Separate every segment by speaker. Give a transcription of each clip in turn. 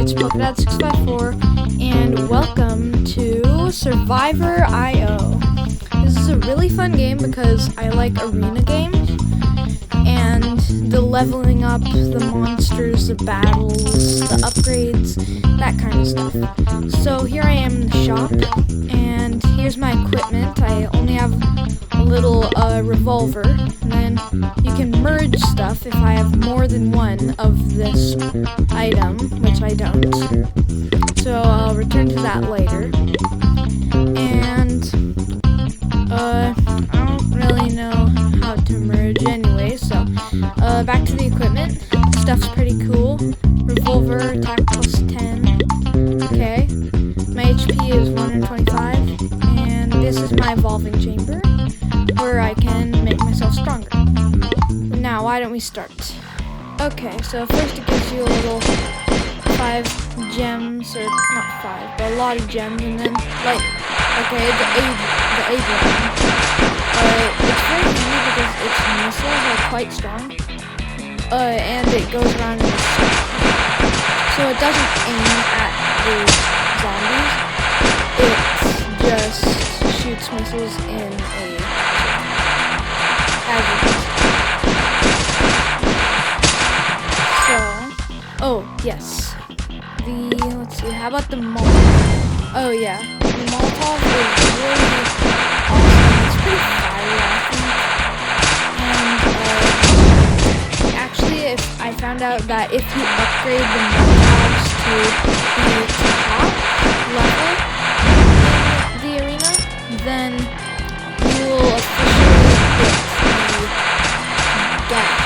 Speaker 1: it's Polkadot654, and welcome to Survivor.io. This is a really fun game because I like arena games, and the leveling up, the monsters, the battles, the upgrades, that kind of stuff. So here I am in the shop, and here's my equipment. I only have a little revolver, and then you can merge stuff if I have more than one of this item, which I don't. So I'll return to that later. And I don't really know how to merge anyway, so back to the equipment. Stuff's pretty cool. Revolver, attack plus 10. Okay. My HP is 125, and this is my evolving chamber, where I can make myself stronger. Now, why don't we start? Okay, so first it gives you a little 5 gems, or not 5, but a lot of gems, and then, like, okay, the age line. It's very handy because its missiles are quite strong, and it goes around in a circle. So it doesn't aim at the zombies, it just shoots missiles in a oh, yes. Let's see, how about the Molotov? Oh, yeah. The Molotov is really awesome. It's pretty fiery, I think. And, actually, I found out that if you upgrade the Molotovs to the top level in the arena, then you will officially get the gas.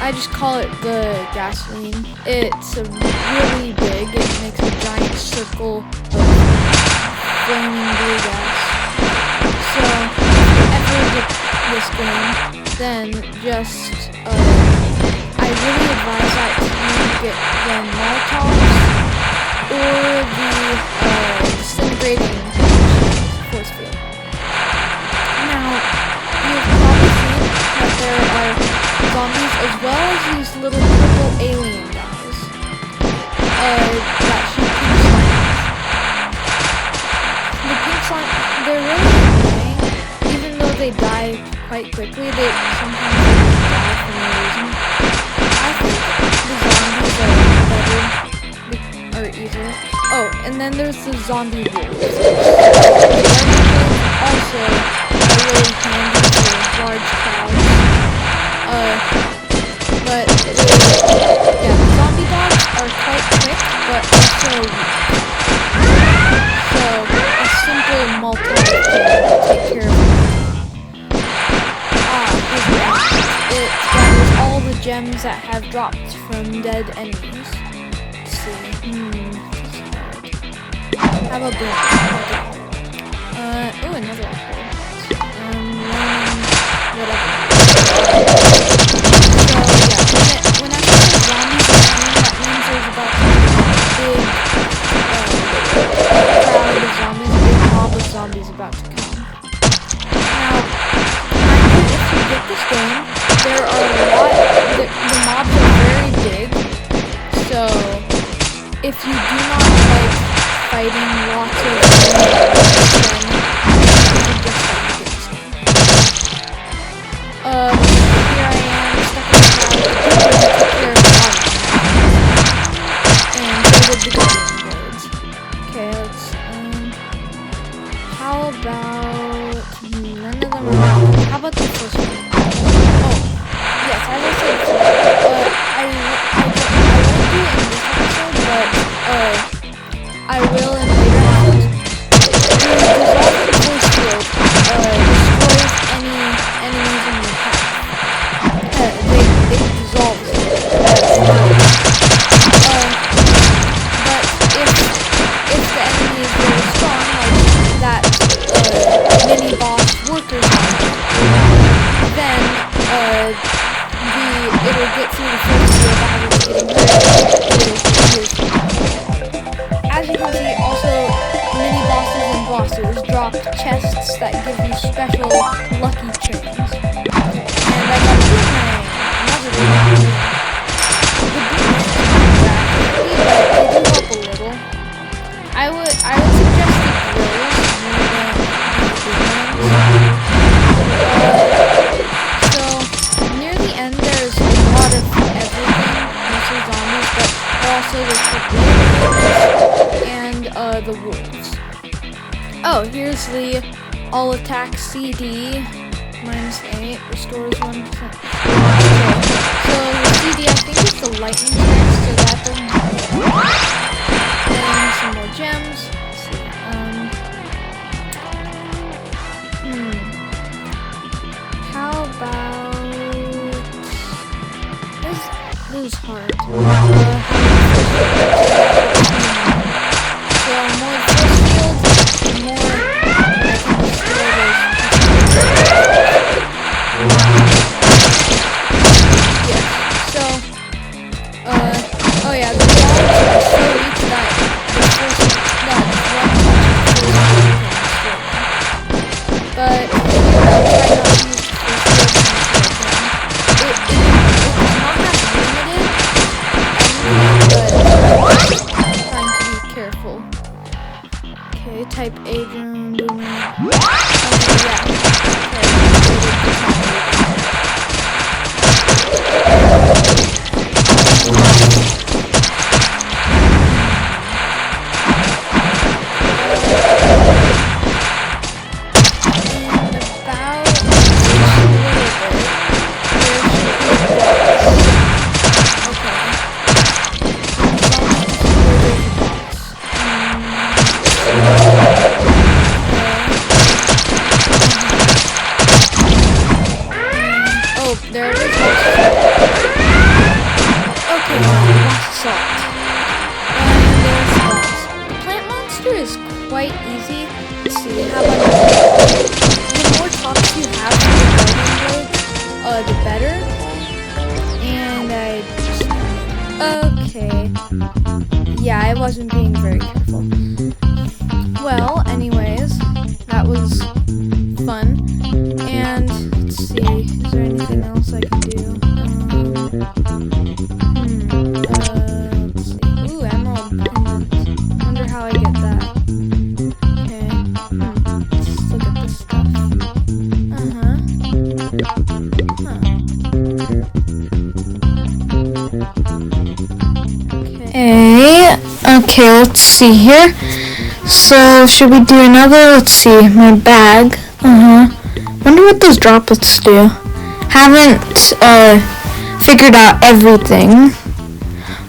Speaker 1: I just call it the gasoline. It's really big. It makes a giant circle of flaming blue gas. So, if you ever get this game, then just, I really advise that you get the Molotovs or the disintegrating force field. Now, you've probably seen that there are zombies as well as these little purple alien guys that shoot pink slime. The pink slime, they're really annoying. Even though they die quite quickly, they sometimes die for no reason. I think the zombies are better, or easier. Oh, and then there's the zombie wolves. Also are really handy for large crowds. But yeah, the zombie dogs are quite quick, but also weak. So a simple Molotov can take care of it. Here's the action. It gathers all the gems that have dropped from dead enemies. Let's see. How about that? Ooh, another upgrade. Whatever. Zombies about to come. Now, if you get this game, there are a lot, the mobs are very big, so if you do not like fighting lots of enemies, then you should just get this game. Here I am, stuck in the crowd, to take care of the zombies. And so did the guardian birds. Okay, let's how about none of them are around? How about the first one? Oh, yes, as I said before, I won't do it in this episode, but I will in later episodes. The dissolving force field destroys any enemies in your path. They dissolve it. But if the enemy is very strong, like that mini-boss workers then it'll get through the first field as it's getting hurt. As you can see, also mini-bosses and bosses drop chests that give you special lucky chains. And I got a boomerang, another boomerang. The boomerang and the wolves. Oh, here's the all attack CD -8 restores 1%. Okay. So the CD, I think it's the lightning attack, so that doesn't happen. And some more gems. Let's see. How about this is hard. So more force field, the more I can destroy those. Yeah. So oh yeah, the walls are so weak that the force one punch but I'll try not to use the force field. It's not that limited, but trying to be careful. Okay, type A drone boomer. There it is. Okay, boss assault. And there's boss. The plant monster is quite easy. Let's see, how about the more talks you have to the guardian blade, the better. And okay. Yeah, I wasn't being very careful. Well, anyways, that was fun. And let's see, is there anything else I can do? Let's see. Ooh, emerald pendant. Wonder how I get that. Okay. Let's look at this stuff. Okay, let's see here. So, should we do another? Let's see, my bag. Wonder what those droplets do. Haven't figured out everything.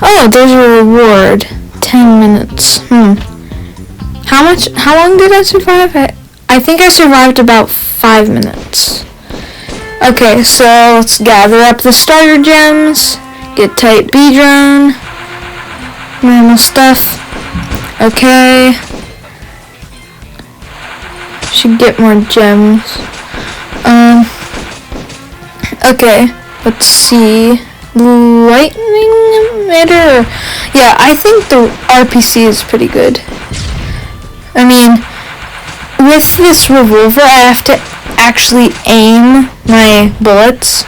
Speaker 1: Oh, there's a reward. 10 minutes. How long did I survive? I think I survived about 5 minutes. Okay, so let's gather up the starter gems. Get type B drone. Normal stuff. Okay. Should get more gems. Okay, let's see. Lightning emitter. Yeah, I think the RPC is pretty good. I mean, with this revolver, I have to actually aim my bullets.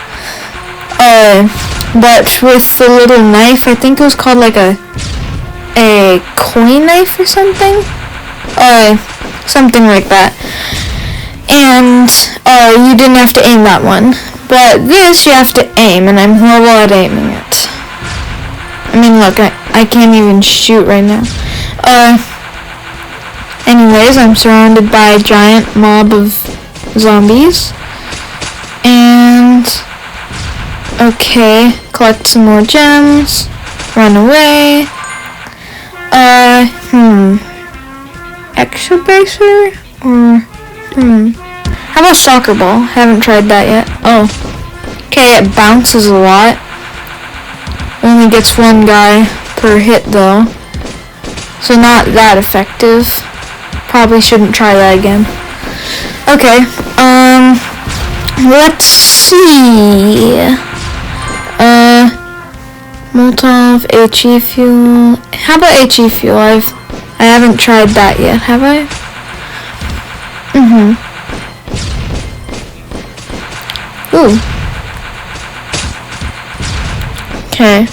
Speaker 1: But with the little knife, I think it was called like a coin knife or something. Something like that. And you didn't have to aim that one. But this you have to aim, and I'm horrible at aiming it. I mean, look, I can't even shoot right now. Anyways, I'm surrounded by a giant mob of zombies. And okay, collect some more gems. Run away. Extra bracer? Or how about soccer ball? Haven't tried that yet. Oh. Okay, it bounces a lot. Only gets one guy per hit though. So not that effective. Probably shouldn't try that again. Okay, let's see. Molotov, HE fuel. How about HE fuel? I haven't tried that yet, have I? Ooh. Okay.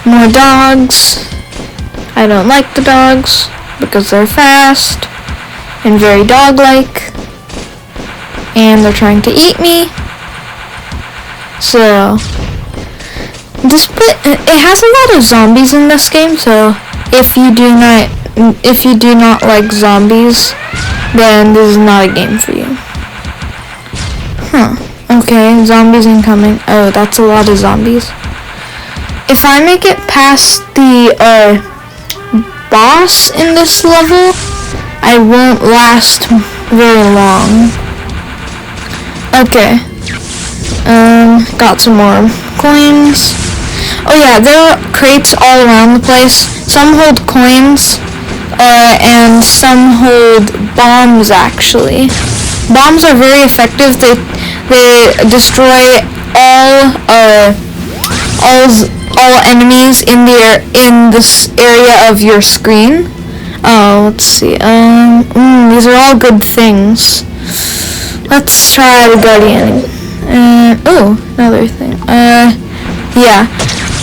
Speaker 1: More dogs. I don't like the dogs because they're fast and very dog-like, and they're trying to eat me. So, it has a lot of zombies in this game, so if you do not like zombies, then this is not a game for you. Okay, zombies incoming. Oh, that's a lot of zombies. If I make it past the boss in this level, I won't last very long. Okay. Got some more coins. Oh yeah, there are crates all around the place. Some hold coins, and some hold bombs actually. Bombs are very effective. They destroy all enemies in this area of your screen. Let's see. These are all good things. Let's try the Guardian. Another thing. Yeah.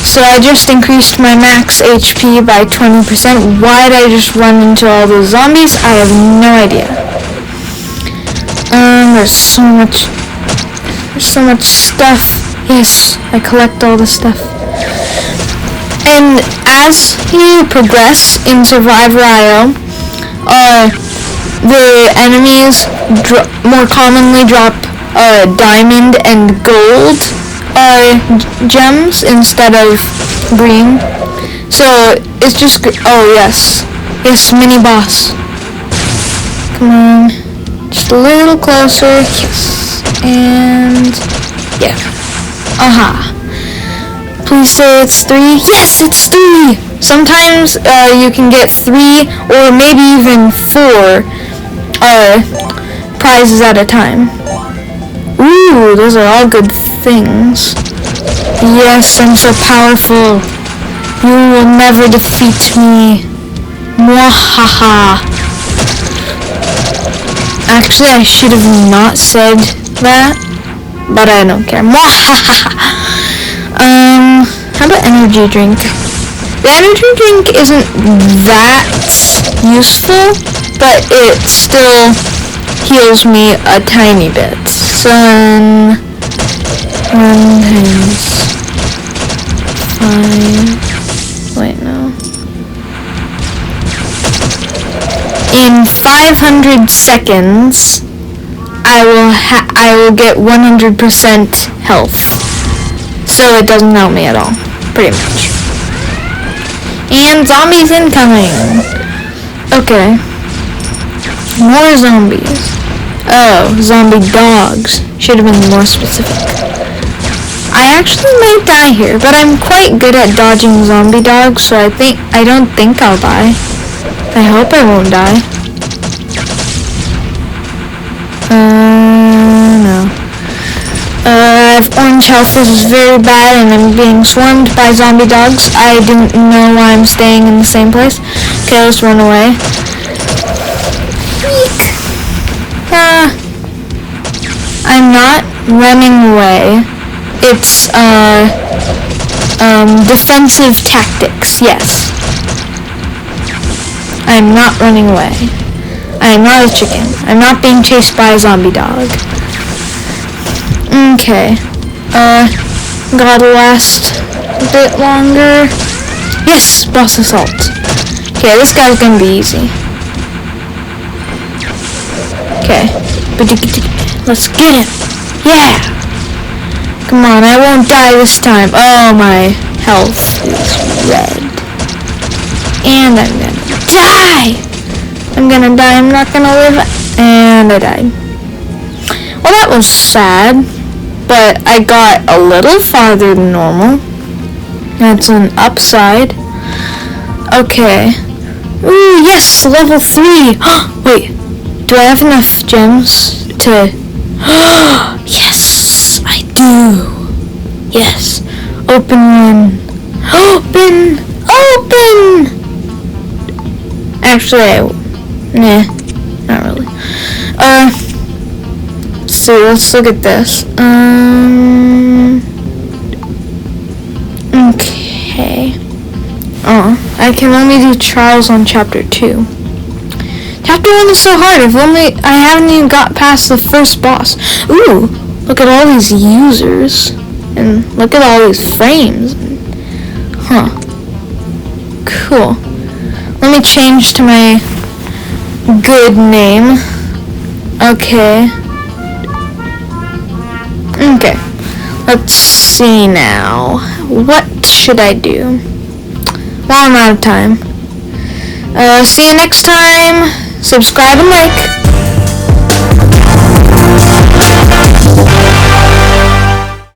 Speaker 1: So I just increased my max HP by 20%. Why did I just run into all those zombies? I have no idea. There's so much stuff. Yes, I collect all the stuff. And as you progress in Survivor.io, the enemies more commonly drop diamond and gold gems instead of green. So it's just yes, mini boss. Come on, just a little closer. Yes, and yeah. Aha. Please say it's 3. Yes, it's 3. Sometimes you can get 3 or maybe even 4 prizes at a time. Ooh, those are all good things. Yes, I'm so powerful. You will never defeat me. Mwahaha. Actually, I should have not said that, but I don't care. Mwahaha. How about energy drink? The energy drink isn't that useful, but it still heals me a tiny bit. Sun, 1 times 5. Wait, no. In 500 seconds, I will get 100% health. So it doesn't help me at all, pretty much. And zombies incoming. Okay. More zombies. Oh, zombie dogs. Should have been more specific. I actually might die here, but I'm quite good at dodging zombie dogs, so I don't think I'll die. I hope I won't die. No. Orange health is very bad and I'm being swarmed by zombie dogs. I didn't know why I'm staying in the same place. Okay, let's run away. Eek. I'm not running away. It's defensive tactics, yes. I'm not running away. I'm not a chicken. I'm not being chased by a zombie dog. Okay. Gotta last a bit longer. Yes, boss assault. Okay, this guy's gonna be easy. Okay. Let's get him. Yeah! Come on, I won't die this time. Oh, my health is red. And I'm gonna die! I'm gonna die, I'm not gonna live. And I died. Well, that was sad. But I got a little farther than normal. That's an upside. Okay. Ooh, yes, level 3. Wait, do I have enough gems to... Yes, I do. Yes. Open one. Open! Open! Actually, nah, not really. So let's look at this. Okay. Oh, I can only do trials on chapter 2. Chapter 1 is so hard. I haven't even got past the first boss. Ooh, look at all these users. And look at all these frames. Huh. Cool. Let me change to my good name. Okay. Okay. Let's see now. What should I do? Well, I'm out of time. See you next time. Subscribe and like.